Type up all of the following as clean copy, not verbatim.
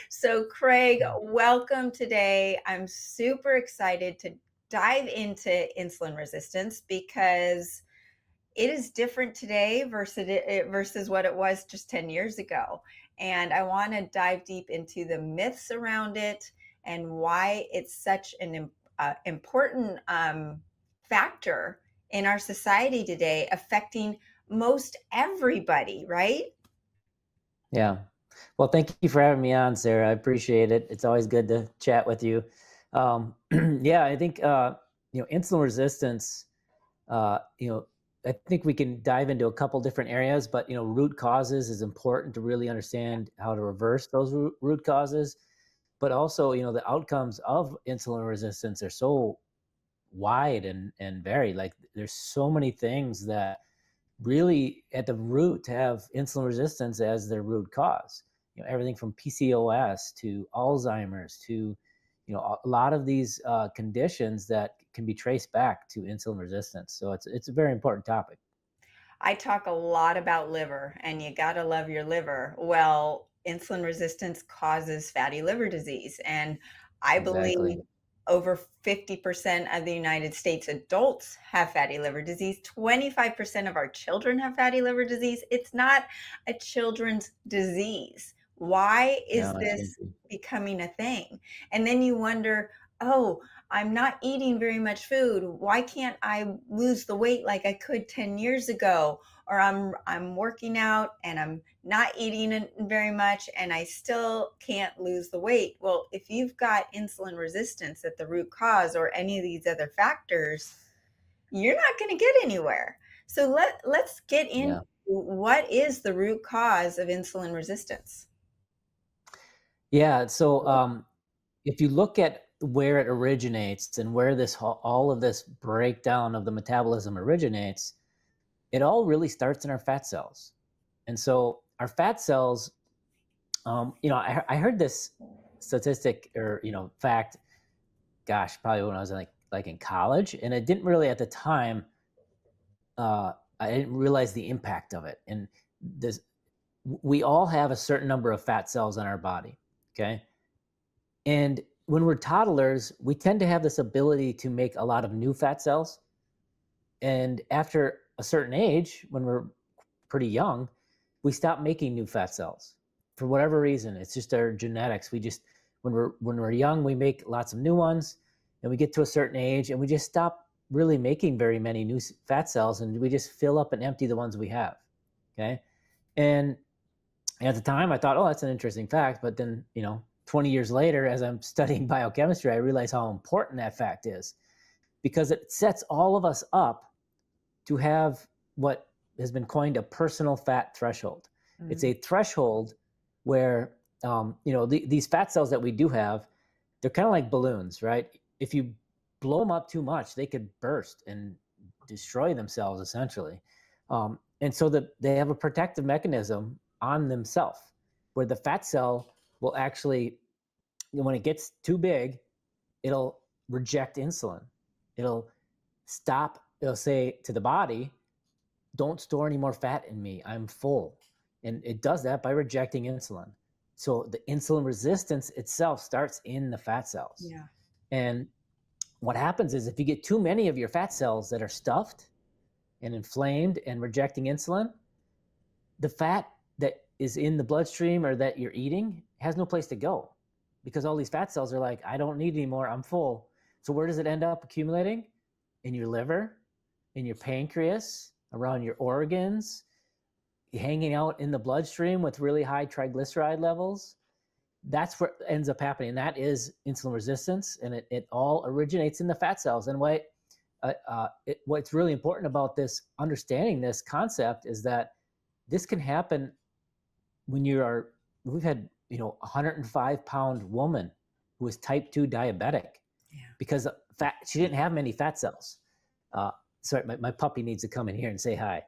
So, Craig, welcome today. I'm super excited to dive into insulin resistance because it is different today versus what it was just 10 years ago. And I want to dive deep into the myths around it and why it's such an important factor in our society today, affecting most everybody, right? Yeah. Well, thank you for having me on, Sarah. I appreciate it. It's always good to chat with you. Yeah, I think insulin resistance. Uh, you know, I think we can dive into a couple different areas, but root causes is important to really understand how to reverse those root causes. But also, the outcomes of insulin resistance are so wide and varied. Like, there's so many things that really at the root to have insulin resistance as their root cause. Everything from PCOS to Alzheimer's to a lot of these conditions that can be traced back to insulin resistance. So it's a very important topic. I talk a lot about liver, and you got to love your liver. Well, insulin resistance causes fatty liver disease. And I believe Exactly. over 50% of the United States adults have fatty liver disease. 25% of our children have fatty liver disease. It's not a children's disease. Why is No, it shouldn't this be. becoming a thing? And then you wonder, oh, I'm not eating very much food. Why can't I lose the weight like I could 10 years ago? Or I'm working out and I'm not eating very much and I still can't lose the weight. Well, if you've got insulin resistance at the root cause or any of these other factors, you're not going to get anywhere. So let's get into Yeah. what is the root cause of insulin resistance. Yeah. So if you look at where it originates and where all of this breakdown of the metabolism originates, it all really starts in our fat cells. And so our fat cells, I heard this statistic or fact, gosh, probably when I was like in college, and it didn't really at the time. I didn't realize the impact of it. And this, we all have a certain number of fat cells in our body. Okay, and when we're toddlers, we tend to have this ability to make a lot of new fat cells. And after a certain age, when we're pretty young, we stop making new fat cells for whatever reason. It's just our genetics. We just when we're young, we make lots of new ones, and we get to a certain age, and we just stop really making very many new fat cells, and we just fill up and empty the ones we have. Okay, and at the time, I thought, oh, that's an interesting fact. But then, 20 years later, as I'm studying biochemistry, I realize how important that fact is because it sets all of us up to have what has been coined a personal fat threshold. It's Mm. a threshold where these fat cells that we do have, they're kind of like balloons, right? If you blow them up too much, they could burst and destroy themselves essentially. And so they have a protective mechanism on themselves where the fat cell will actually, when it gets too big, it'll reject insulin. It'll stop, it'll say to the body, don't store any more fat in me. I'm full. And it does that by rejecting insulin. So the insulin resistance itself starts in the fat cells. Yeah. And what happens is if you get too many of your fat cells that are stuffed and inflamed and rejecting insulin, the fat that is in the bloodstream or that you're eating has no place to go because all these fat cells are like, I don't need any more. I'm full. So where does it end up accumulating? In your liver, in your pancreas, around your organs, hanging out in the bloodstream with really high triglyceride levels. That's what ends up happening. That is insulin resistance, and it all originates in the fat cells. And what's really important about this, understanding this concept, is that this can happen when we've had, 105-pound woman who was type 2 diabetic Yeah. because she didn't have many fat cells. Uh, sorry, my puppy needs to come in here and say hi.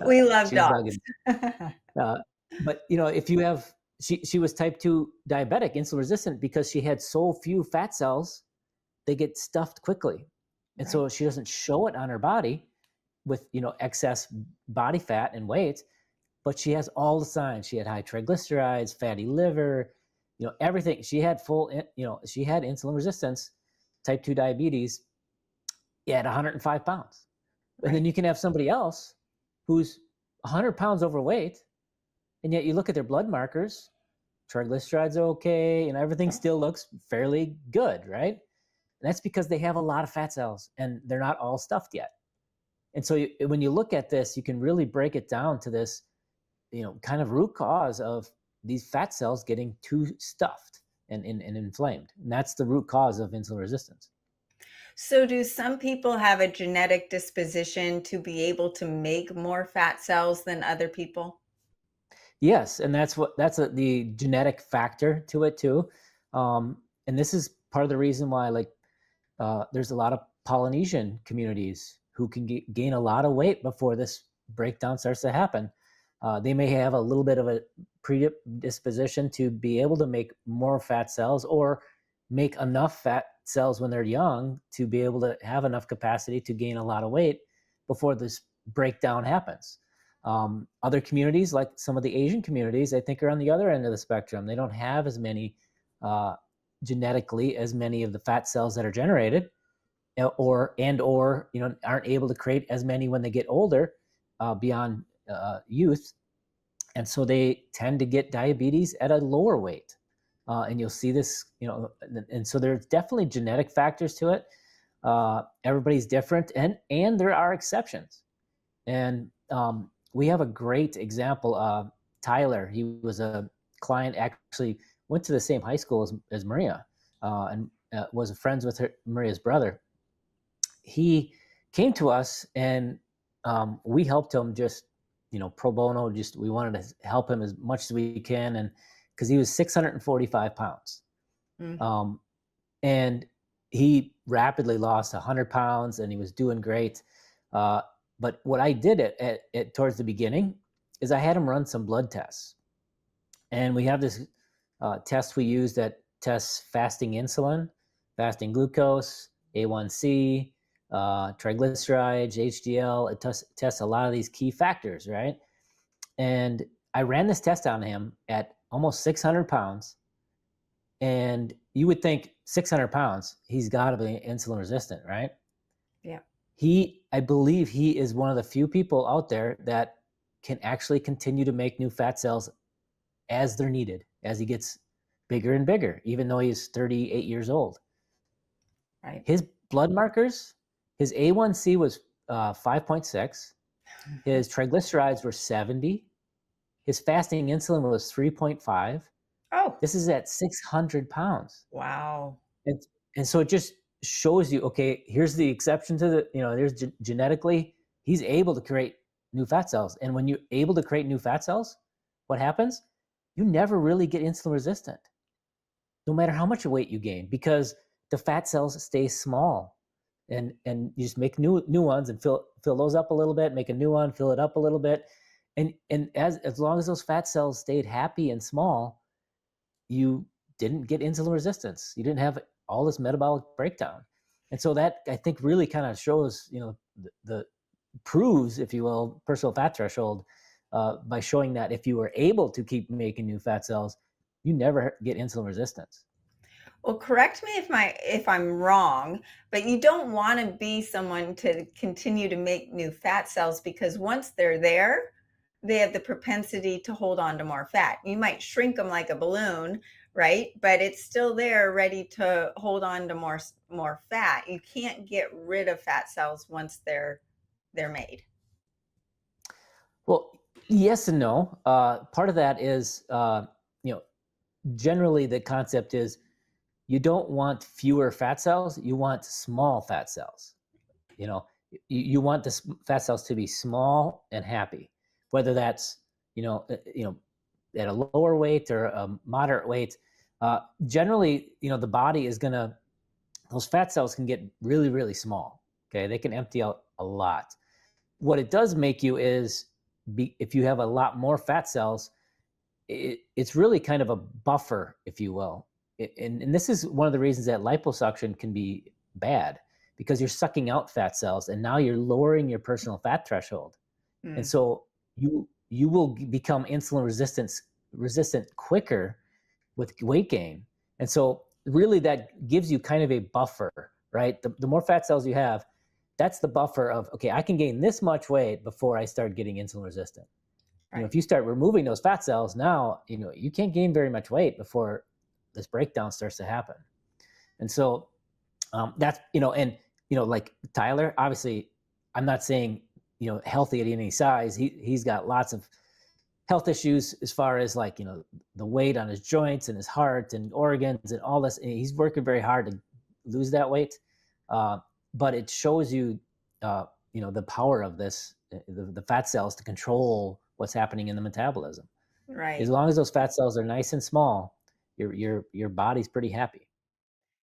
We love She's dogs. bugging. Uh, but if you have, she was type 2 diabetic, insulin resistant, because she had so few fat cells, they get stuffed quickly. And Right. so she doesn't show it on her body with, excess body fat and weight. but she has all the signs. She had high triglycerides, fatty liver, everything. She had she had insulin resistance, type 2 diabetes at 105 pounds. And then Right. you can have somebody else who's 100 pounds overweight, and yet you look at their blood markers, triglycerides are okay, and everything still looks fairly good, right? And that's because they have a lot of fat cells and they're not all stuffed yet. And so when you look at this, you can really break it down to this, kind of root cause of these fat cells getting too stuffed and inflamed. And that's the root cause of insulin resistance. So, do some people have a genetic disposition to be able to make more fat cells than other people? Yes, and the genetic factor to it too. And this is part of the reason why, like, there's a lot of Polynesian communities who can gain a lot of weight before this breakdown starts to happen. They may have a little bit of a predisposition to be able to make more fat cells, or make enough fat cells when they're young to be able to have enough capacity to gain a lot of weight before this breakdown happens. Other communities, like some of the Asian communities, I think are on the other end of the spectrum. They don't have as many, uh, genetically, as many of the fat cells that are generated, or aren't able to create as many when they get older, beyond youth, and so they tend to get diabetes at a lower weight. And you'll see this, and so there's definitely genetic factors to it. Everybody's different, and there are exceptions. And we have a great example. Tyler, he was a client, actually went to the same high school as Maria, and was friends with Maria's brother. He came to us, and we helped him, just pro bono. Just, we wanted to help him as much as we can, and because he was 645 pounds, Mm. um, and he rapidly lost 100 pounds, and he was doing great. But what I did at towards the beginning is I had him run some blood tests, and we have this test we use that tests fasting insulin, fasting glucose, A1C, triglycerides, HDL. It tests a lot of these key factors, right? And I ran this test on him at almost 600 pounds. And you would think 600 pounds, he's got to be insulin resistant, right? Yeah. I believe he is one of the few people out there that can actually continue to make new fat cells as they're needed, as he gets bigger and bigger, even though he's 38 years old. Right. His blood markers, his A1C was 5.6, his triglycerides were 70, his fasting insulin was 3.5. Oh, This is at 600 pounds. wow. And, and so it just shows you, okay, here's the exception to there's genetically, he's able to create new fat cells. And when you're able to create new fat cells, what happens? You never really get insulin resistant, no matter how much weight you gain, because the fat cells stay small, and you just make new ones and fill those up a little bit, make a new one, fill it up a little bit, and as long as those fat cells stayed happy and small, you didn't get insulin resistance. You didn't have all this metabolic breakdown. And so that, I think, really kind of shows, the proves, if you will, personal fat threshold, by showing that if you were able to keep making new fat cells, you never get insulin resistance. Well, correct me if I'm wrong, but you don't want to be someone to continue to make new fat cells, because once they're there, they have the propensity to hold on to more fat. You might shrink them like a balloon, right? But it's still there, ready to hold on to more fat. You can't get rid of fat cells once they're made. Well, yes and no. Part of that is, you know, generally the concept is you don't want fewer fat cells, you want small fat cells. You know, you want the fat cells to be small and happy, whether that's, at a lower weight or a moderate weight. Generally, the body is going to, those fat cells can get really, really small. Okay. They can empty out a lot. What it does make you is, if you have a lot more fat cells, it's really kind of a buffer, if you will. And this is one of the reasons that liposuction can be bad, because you're sucking out fat cells and now you're lowering your personal fat threshold. And Mm. so you you will become insulin resistant quicker with weight gain. And so really that gives you kind of a buffer, right? The more fat cells you have, that's the buffer of, okay, I can gain this much weight before I start getting insulin resistant. If Right. you start removing those fat cells now, you can't gain very much weight before this breakdown starts to happen. And so that's, and, like Tyler, obviously, I'm not saying, healthy at any size. He's got lots of health issues as far as like, the weight on his joints and his heart and organs and all this. And he's working very hard to lose that weight. Uh, but it shows you, the power of this, the fat cells to control what's happening in the metabolism. As Right. long as those fat cells are nice and small, your body's pretty happy.